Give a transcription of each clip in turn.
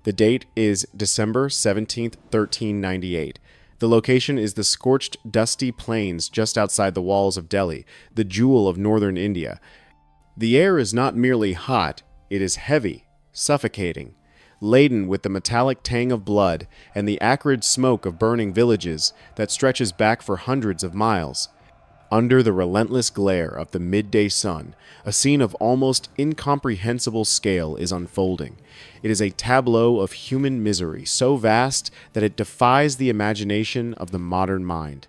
The date is December 17th, 1398. The location is the scorched, dusty plains just outside the walls of Delhi, the jewel of northern India. The air is not merely hot, it is heavy, suffocating, laden with the metallic tang of blood and the acrid smoke of burning villages that stretches back for hundreds of miles. Under the relentless glare of the midday sun, a scene of almost incomprehensible scale is unfolding. It is a tableau of human misery so vast that it defies the imagination of the modern mind.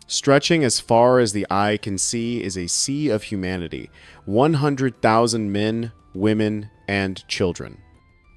Stretching as far as the eye can see is a sea of humanity, 100,000 men, women, and children.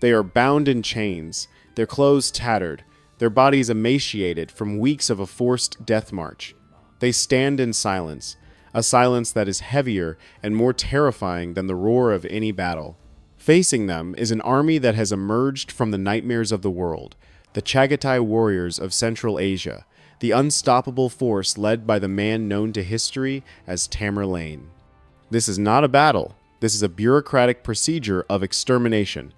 They are bound in chains, their clothes tattered, their bodies emaciated from weeks of a forced death march. They stand in silence, a silence that is heavier and more terrifying than the roar of any battle. Facing them is an army that has emerged from the nightmares of the world, the Chagatai warriors of Central Asia, the unstoppable force led by the man known to history as Tamerlane. This is not a battle, this is a bureaucratic procedure of extermination.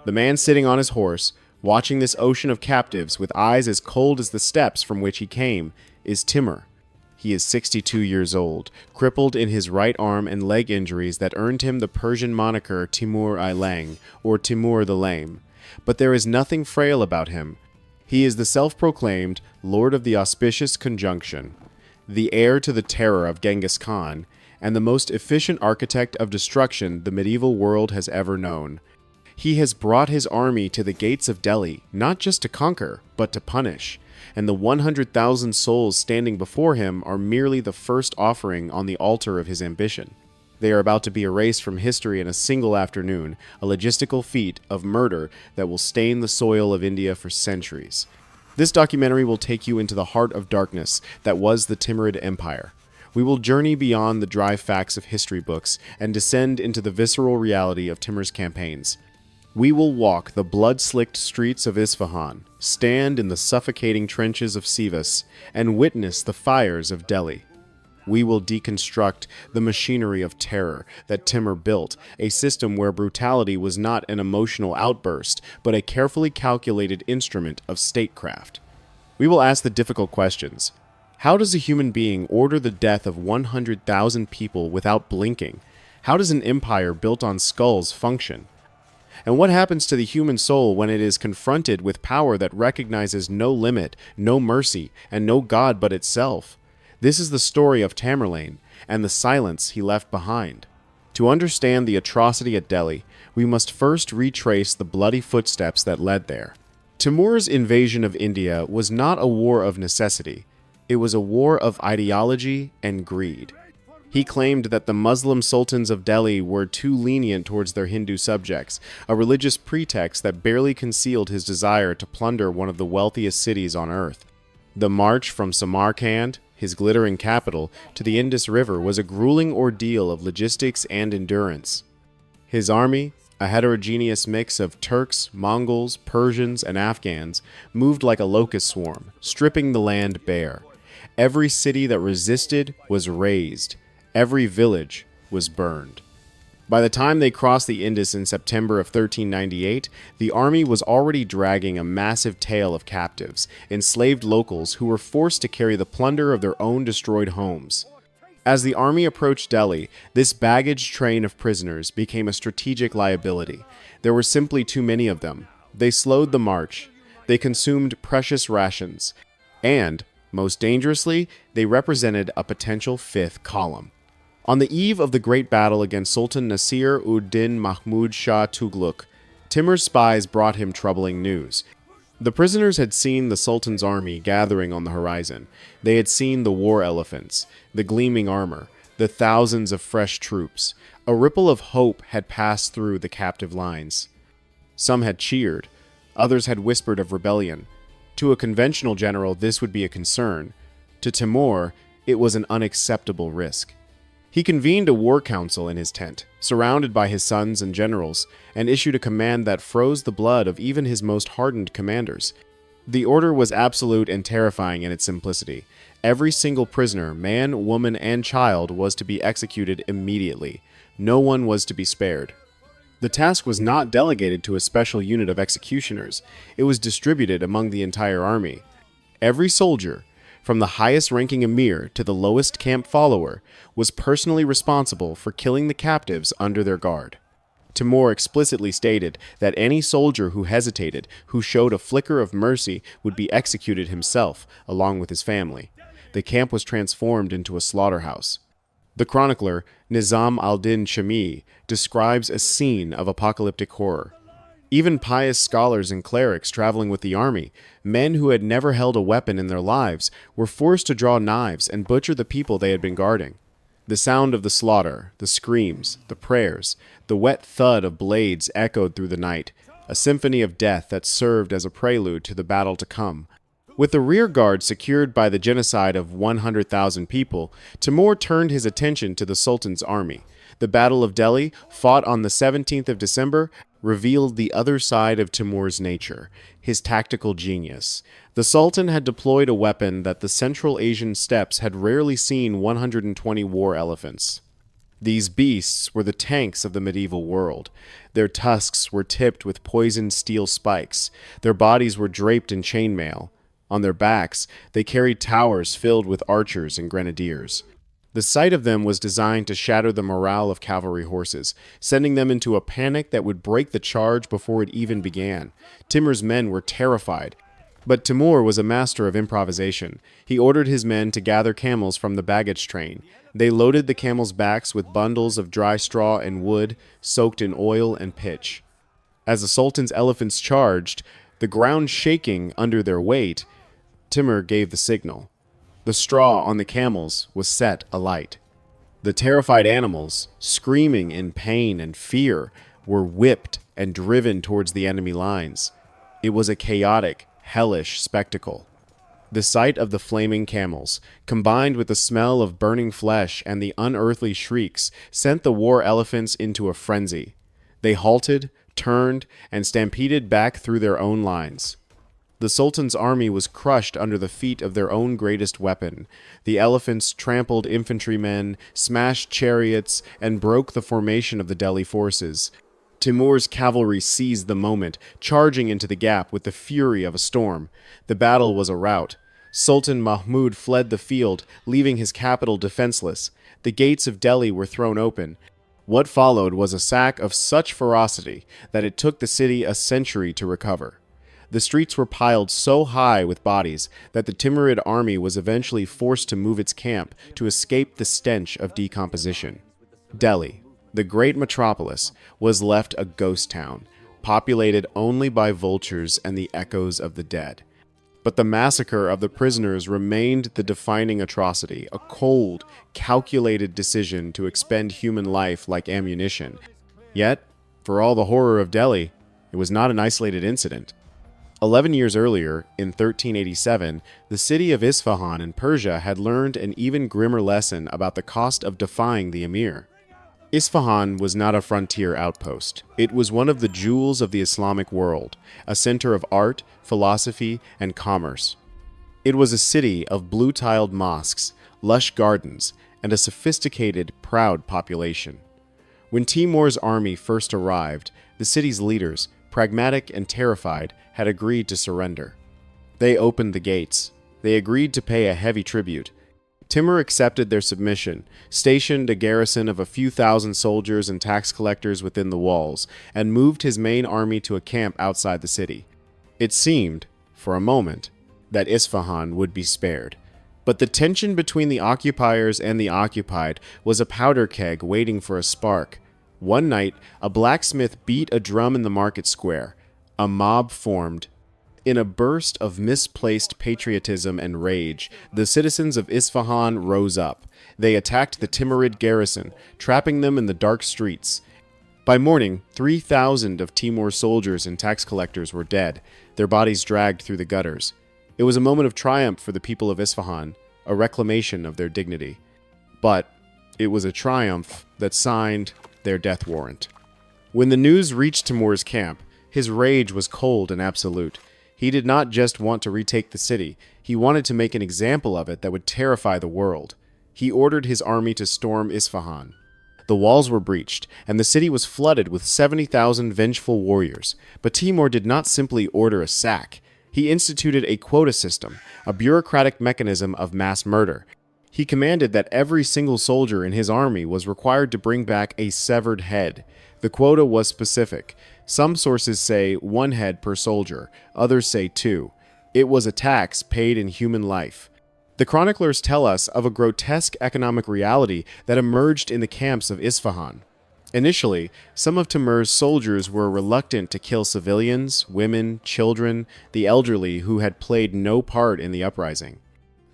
The man sitting on his horse, watching this ocean of captives with eyes as cold as the steppes from which he came, is Timur. He is 62 years old, crippled in his right arm and leg injuries that earned him the Persian moniker Timur-i-Lang, or Timur the Lame. But there is nothing frail about him. He is the self-proclaimed Lord of the Auspicious Conjunction, the heir to the terror of Genghis Khan, and the most efficient architect of destruction the medieval world has ever known. He has brought his army to the gates of Delhi, not just to conquer, but to punish. And the 100,000 souls standing before him are merely the first offering on the altar of his ambition. They are about to be erased from history in a single afternoon, a logistical feat of murder that will stain the soil of India for centuries. This documentary will take you into the heart of darkness that was the Timurid Empire. We will journey beyond the dry facts of history books and descend into the visceral reality of Timur's campaigns. We will walk the blood-slicked streets of Isfahan, stand in the suffocating trenches of Sivas, and witness the fires of Delhi. We will deconstruct the machinery of terror that Timur built, a system where brutality was not an emotional outburst, but a carefully calculated instrument of statecraft. We will ask the difficult questions. How does a human being order the death of 100,000 people without blinking? How does an empire built on skulls function? And what happens to the human soul when it is confronted with power that recognizes no limit, no mercy, and no God but itself? This is the story of Tamerlane and the silence he left behind. To understand the atrocity at Delhi, we must first retrace the bloody footsteps that led there. Timur's invasion of India was not a war of necessity. It was a war of ideology and greed. He claimed that the Muslim sultans of Delhi were too lenient towards their Hindu subjects, a religious pretext that barely concealed his desire to plunder one of the wealthiest cities on earth. The march from Samarkand, his glittering capital, to the Indus River was a grueling ordeal of logistics and endurance. His army, a heterogeneous mix of Turks, Mongols, Persians, and Afghans, moved like a locust swarm, stripping the land bare. Every city that resisted was razed. Every village was burned. By the time they crossed the Indus in September of 1398, the army was already dragging a massive tail of captives, enslaved locals who were forced to carry the plunder of their own destroyed homes. As the army approached Delhi, this baggage train of prisoners became a strategic liability. There were simply too many of them. They slowed the march. They consumed precious rations. And, most dangerously, they represented a potential fifth column. On the eve of the great battle against Sultan Nasir-ud-Din Mahmud Shah Tughlaq, Timur's spies brought him troubling news. The prisoners had seen the Sultan's army gathering on the horizon. They had seen the war elephants, the gleaming armor, the thousands of fresh troops. A ripple of hope had passed through the captive lines. Some had cheered. Others had whispered of rebellion. To a conventional general, this would be a concern. To Timur, it was an unacceptable risk. He convened a war council in his tent, surrounded by his sons and generals, and issued a command that froze the blood of even his most hardened commanders. The order was absolute and terrifying in its simplicity. Every single prisoner, man, woman, and child, was to be executed immediately. No one was to be spared. The task was not delegated to a special unit of executioners, it was distributed among the entire army. Every soldier, from the highest ranking emir to the lowest camp follower, was personally responsible for killing the captives under their guard. Timur explicitly stated that any soldier who hesitated, who showed a flicker of mercy, would be executed himself, along with his family. The camp was transformed into a slaughterhouse. The chronicler, Nizam al-Din Shami, describes a scene of apocalyptic horror. Even pious scholars and clerics traveling with the army, men who had never held a weapon in their lives, were forced to draw knives and butcher the people they had been guarding. The sound of the slaughter, the screams, the prayers, the wet thud of blades echoed through the night, a symphony of death that served as a prelude to the battle to come. With the rear guard secured by the genocide of 100,000 people, Timur turned his attention to the Sultan's army. The Battle of Delhi, fought on the 17th of December, revealed the other side of Timur's nature, his tactical genius. The Sultan had deployed a weapon that the Central Asian steppes had rarely seen 120 war elephants. These beasts were the tanks of the medieval world. Their tusks were tipped with poisoned steel spikes. Their bodies were draped in chainmail. On their backs, they carried towers filled with archers and grenadiers. The sight of them was designed to shatter the morale of cavalry horses, sending them into a panic that would break the charge before it even began. Timur's men were terrified. But Timur was a master of improvisation. He ordered his men to gather camels from the baggage train. They loaded the camels' backs with bundles of dry straw and wood, soaked in oil and pitch. As the Sultan's elephants charged, the ground shaking under their weight, Timur gave the signal. The straw on the camels was set alight. The terrified animals, screaming in pain and fear, were whipped and driven towards the enemy lines. It was a chaotic, hellish spectacle. The sight of the flaming camels, combined with the smell of burning flesh and the unearthly shrieks, sent the war elephants into a frenzy. They halted, turned, and stampeded back through their own lines. The Sultan's army was crushed under the feet of their own greatest weapon. The elephants trampled infantrymen, smashed chariots, and broke the formation of the Delhi forces. Timur's cavalry seized the moment, charging into the gap with the fury of a storm. The battle was a rout. Sultan Mahmud fled the field, leaving his capital defenseless. The gates of Delhi were thrown open. What followed was a sack of such ferocity that it took the city a century to recover. The streets were piled so high with bodies that the Timurid army was eventually forced to move its camp to escape the stench of decomposition. Delhi, the great metropolis, was left a ghost town, populated only by vultures and the echoes of the dead. But the massacre of the prisoners remained the defining atrocity, a cold, calculated decision to expend human life like ammunition. Yet, for all the horror of Delhi, it was not an isolated incident. 11 years earlier, in 1387, the city of Isfahan in Persia had learned an even grimmer lesson about the cost of defying the emir. Isfahan was not a frontier outpost. It was one of the jewels of the Islamic world, a center of art, philosophy, and commerce. It was a city of blue-tiled mosques, lush gardens, and a sophisticated, proud population. When Timur's army first arrived, the city's leaders, pragmatic and terrified, had agreed to surrender. They opened the gates. They agreed to pay a heavy tribute. Timur accepted their submission, stationed a garrison of a few thousand soldiers and tax collectors within the walls, and moved his main army to a camp outside the city. It seemed, for a moment, that Isfahan would be spared. But the tension between the occupiers and the occupied was a powder keg waiting for a spark. One night, a blacksmith beat a drum in the market square. A mob formed. In a burst of misplaced patriotism and rage, the citizens of Isfahan rose up. They attacked the Timurid garrison, trapping them in the dark streets. By morning, 3,000 of Timur's soldiers and tax collectors were dead, their bodies dragged through the gutters. It was a moment of triumph for the people of Isfahan, a reclamation of their dignity. But it was a triumph that signed their death warrant. When the news reached Timur's camp, his rage was cold and absolute. He did not just want to retake the city, he wanted to make an example of it that would terrify the world. He ordered his army to storm Isfahan. The walls were breached, and the city was flooded with 70,000 vengeful warriors. But Timur did not simply order a sack. He instituted a quota system, a bureaucratic mechanism of mass murder. He commanded that every single soldier in his army was required to bring back a severed head. The quota was specific. Some sources say 1 head per soldier, others say 2. It was a tax paid in human life. The chroniclers tell us of a grotesque economic reality that emerged in the camps of Isfahan. Initially, some of Timur's soldiers were reluctant to kill civilians, women, children, the elderly who had played no part in the uprising.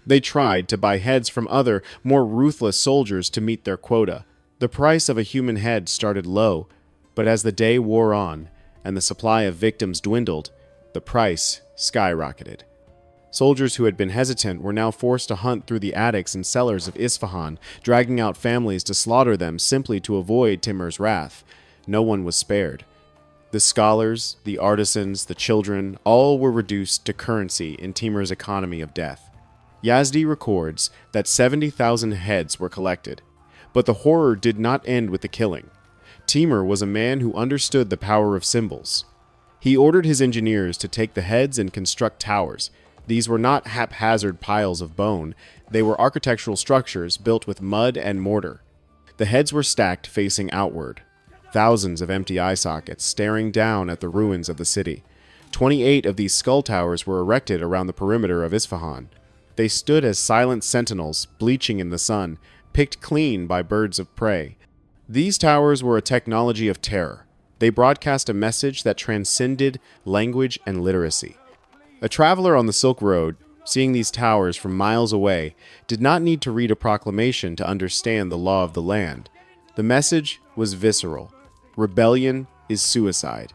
They tried to buy heads from other, more ruthless soldiers to meet their quota. The price of a human head started low, but as the day wore on and the supply of victims dwindled, the price skyrocketed. Soldiers who had been hesitant were now forced to hunt through the attics and cellars of Isfahan, dragging out families to slaughter them simply to avoid Timur's wrath. No one was spared. The scholars, the artisans, the children, all were reduced to currency in Timur's economy of death. Yazdi records that 70,000 heads were collected. But the horror did not end with the killing. Timur was a man who understood the power of symbols. He ordered his engineers to take the heads and construct towers. These were not haphazard piles of bone. They were architectural structures built with mud and mortar. The heads were stacked facing outward. Thousands of empty eye sockets staring down at the ruins of the city. 28 of these skull towers were erected around the perimeter of Isfahan. They stood as silent sentinels, bleaching in the sun, picked clean by birds of prey. These towers were a technology of terror. They broadcast a message that transcended language and literacy. A traveler on the Silk Road, seeing these towers from miles away, did not need to read a proclamation to understand the law of the land. The message was visceral. Rebellion is suicide.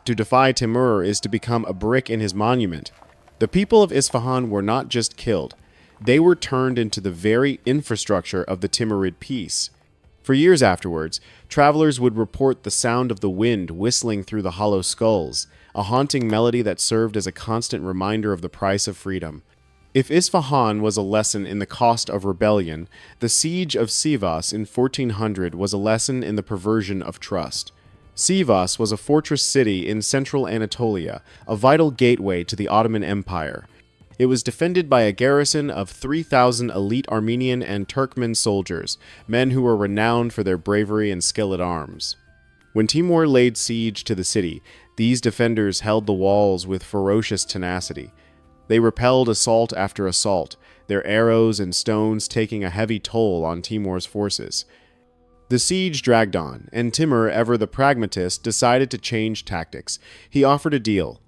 To defy Timur is to become a brick in his monument. The people of Isfahan were not just killed. They were turned into the very infrastructure of the Timurid peace. For years afterwards, travelers would report the sound of the wind whistling through the hollow skulls, a haunting melody that served as a constant reminder of the price of freedom. If Isfahan was a lesson in the cost of rebellion, the siege of Sivas in 1400 was a lesson in the perversion of trust. Sivas was a fortress city in central Anatolia, a vital gateway to the Ottoman Empire. It was defended by a garrison of 3,000 elite Armenian and Turkmen soldiers, men who were renowned for their bravery and skill at arms. When Timur laid siege to the city, these defenders held the walls with ferocious tenacity. They repelled assault after assault, their arrows and stones taking a heavy toll on Timur's forces. The siege dragged on, and Timur, ever the pragmatist, decided to change tactics. He offered a deal.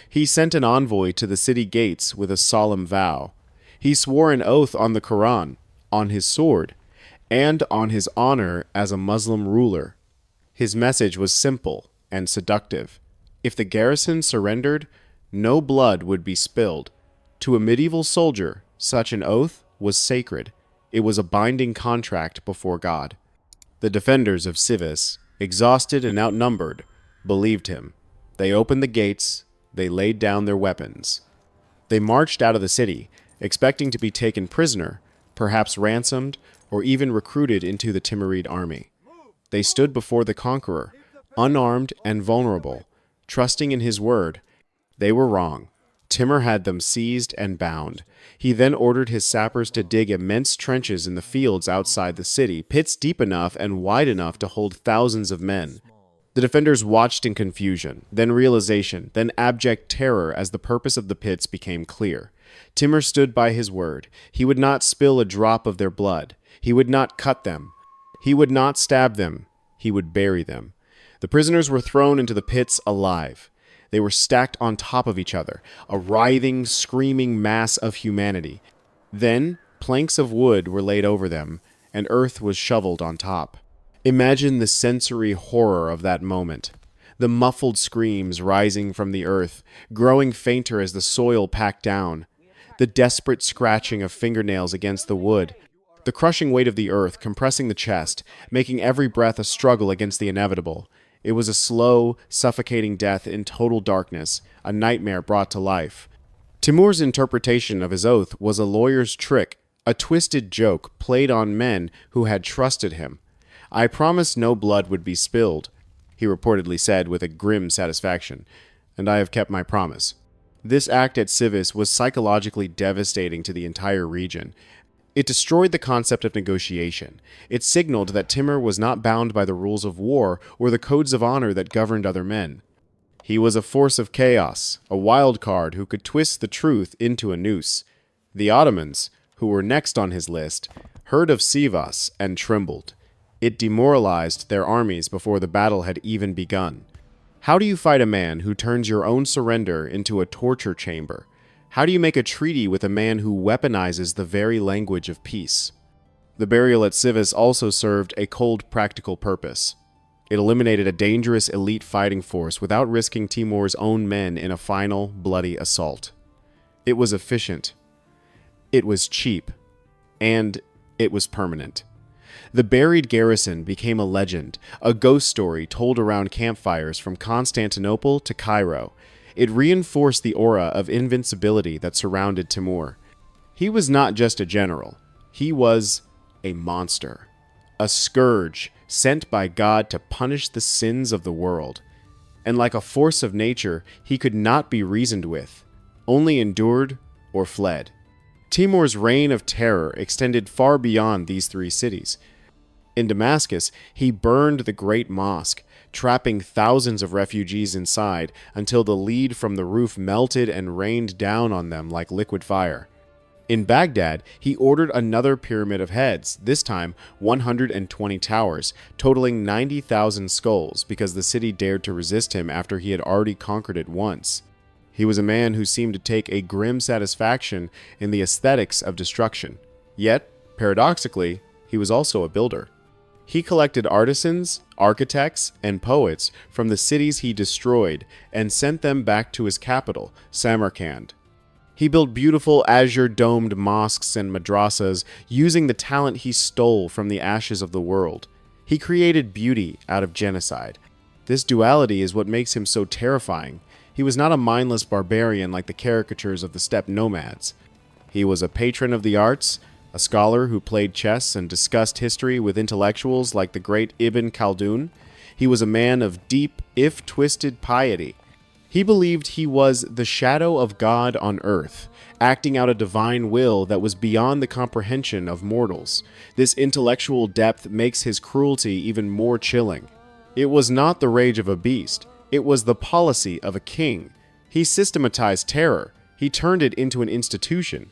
He sent an envoy to the city gates with a solemn vow. He swore an oath on the Quran, on his sword, and on his honor as a Muslim ruler. His message was simple and seductive. If the garrison surrendered, no blood would be spilled. To a medieval soldier, such an oath was sacred. It was a binding contract before God. The defenders of Sivas, exhausted and outnumbered, believed him. They opened the gates. They laid down their weapons. They marched out of the city, expecting to be taken prisoner, perhaps ransomed, or even recruited into the Timurid army. They stood before the conqueror, unarmed and vulnerable, trusting in his word. They were wrong. Timur had them seized and bound. He then ordered his sappers to dig immense trenches in the fields outside the city, pits deep enough and wide enough to hold thousands of men. The defenders watched in confusion, then realization, then abject terror as the purpose of the pits became clear. Timur stood by his word. He would not spill a drop of their blood. He would not cut them. He would not stab them. He would bury them. The prisoners were thrown into the pits alive. They were stacked on top of each other, a writhing, screaming mass of humanity. Then, planks of wood were laid over them, and earth was shoveled on top. Imagine the sensory horror of that moment. The muffled screams rising from the earth, growing fainter as the soil packed down. The desperate scratching of fingernails against the wood. The crushing weight of the earth compressing the chest, making every breath a struggle against the inevitable. It was a slow, suffocating death in total darkness, a nightmare brought to life. Timur's interpretation of his oath was a lawyer's trick, a twisted joke played on men who had trusted him. "I promised no blood would be spilled," he reportedly said with a grim satisfaction, "and I have kept my promise." This act at Civis was psychologically devastating to the entire region. It destroyed the concept of negotiation. It signaled that Timur was not bound by the rules of war or the codes of honor that governed other men. He was a force of chaos, a wild card who could twist the truth into a noose. The Ottomans, who were next on his list, heard of Sivas and trembled. It demoralized their armies before the battle had even begun. How do you fight a man who turns your own surrender into a torture chamber? How do you make a treaty with a man who weaponizes the very language of peace? The burial at Civis also served a cold practical purpose. It eliminated a dangerous elite fighting force without risking Timur's own men in a final, bloody assault. It was efficient. It was cheap. And it was permanent. The buried garrison became a legend, a ghost story told around campfires from Constantinople to Cairo. It reinforced the aura of invincibility that surrounded Timur. He was not just a general. He was a monster. A scourge sent by God to punish the sins of the world. And like a force of nature, he could not be reasoned with, only endured or fled. Timur's reign of terror extended far beyond these three cities. In Damascus, he burned the Great Mosque, trapping thousands of refugees inside until the lead from the roof melted and rained down on them like liquid fire. In Baghdad, he ordered another pyramid of heads, this time 120 towers, totaling 90,000 skulls because the city dared to resist him after he had already conquered it once. He was a man who seemed to take a grim satisfaction in the aesthetics of destruction. Yet, paradoxically, he was also a builder. He collected artisans, architects, and poets from the cities he destroyed and sent them back to his capital, Samarkand. He built beautiful azure-domed mosques and madrasas using the talent he stole from the ashes of the world. He created beauty out of genocide. This duality is what makes him so terrifying. He was not a mindless barbarian like the caricatures of the steppe nomads. He was a patron of the arts, a scholar who played chess and discussed history with intellectuals like the great Ibn Khaldun. He was a man of deep, if twisted, piety. He believed he was the shadow of God on earth, acting out a divine will that was beyond the comprehension of mortals. This intellectual depth makes his cruelty even more chilling. It was not the rage of a beast. It was the policy of a king. He systematized terror. He turned it into an institution.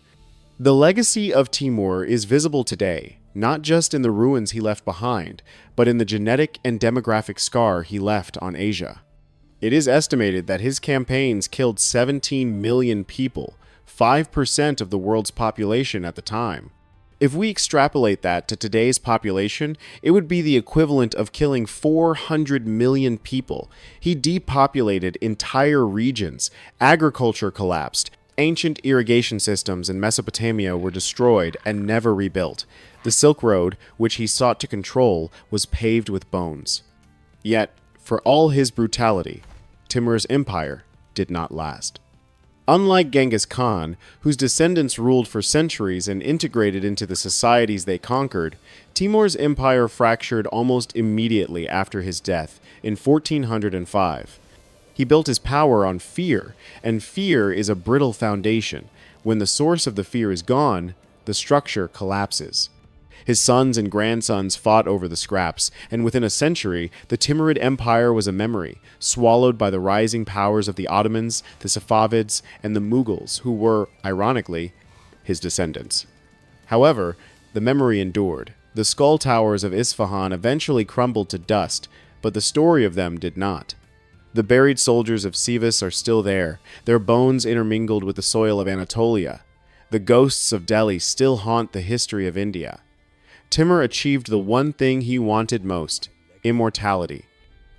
The legacy of Timur is visible today, not just in the ruins he left behind, but in the genetic and demographic scar he left on Asia. It is estimated that his campaigns killed 17 million people, 5% of the world's population at the time. If we extrapolate that to today's population, it would be the equivalent of killing 400 million people. He depopulated entire regions. Agriculture collapsed. Ancient irrigation systems in Mesopotamia were destroyed and never rebuilt. The Silk Road, which he sought to control, was paved with bones. Yet, for all his brutality, Timur's empire did not last. Unlike Genghis Khan, whose descendants ruled for centuries and integrated into the societies they conquered, Timur's empire fractured almost immediately after his death in 1405. He built his power on fear, and fear is a brittle foundation. When the source of the fear is gone, the structure collapses. His sons and grandsons fought over the scraps, and within a century, the Timurid Empire was a memory, swallowed by the rising powers of the Ottomans, the Safavids, and the Mughals, who were, ironically, his descendants. However, the memory endured. The skull towers of Isfahan eventually crumbled to dust, but the story of them did not. The buried soldiers of Sivas are still there, their bones intermingled with the soil of Anatolia. The ghosts of Delhi still haunt the history of India. Timur achieved the one thing he wanted most: immortality.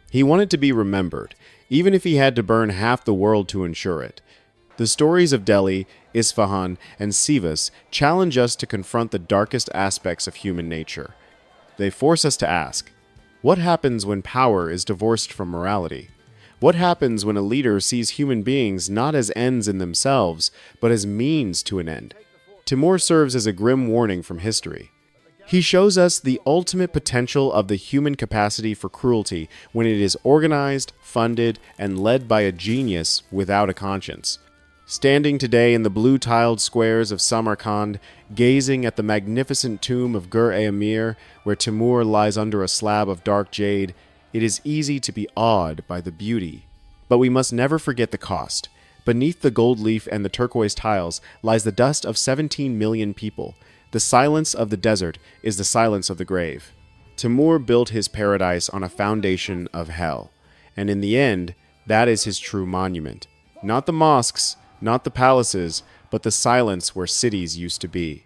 He wanted to be remembered, even if he had to burn half the world to ensure it. The stories of Delhi, Isfahan, and Sivas challenge us to confront the darkest aspects of human nature. They force us to ask, what happens when power is divorced from morality? What happens when a leader sees human beings not as ends in themselves, but as means to an end? Timur serves as a grim warning from history. He shows us the ultimate potential of the human capacity for cruelty when it is organized, funded, and led by a genius without a conscience. Standing today in the blue-tiled squares of Samarkand, gazing at the magnificent tomb of Gur-e-Amir, where Timur lies under a slab of dark jade, it is easy to be awed by the beauty. But we must never forget the cost. Beneath the gold leaf and the turquoise tiles lies the dust of 17 million people. The silence of the desert is the silence of the grave. Timur built his paradise on a foundation of hell, and in the end, that is his true monument. Not the mosques, not the palaces, but the silence where cities used to be.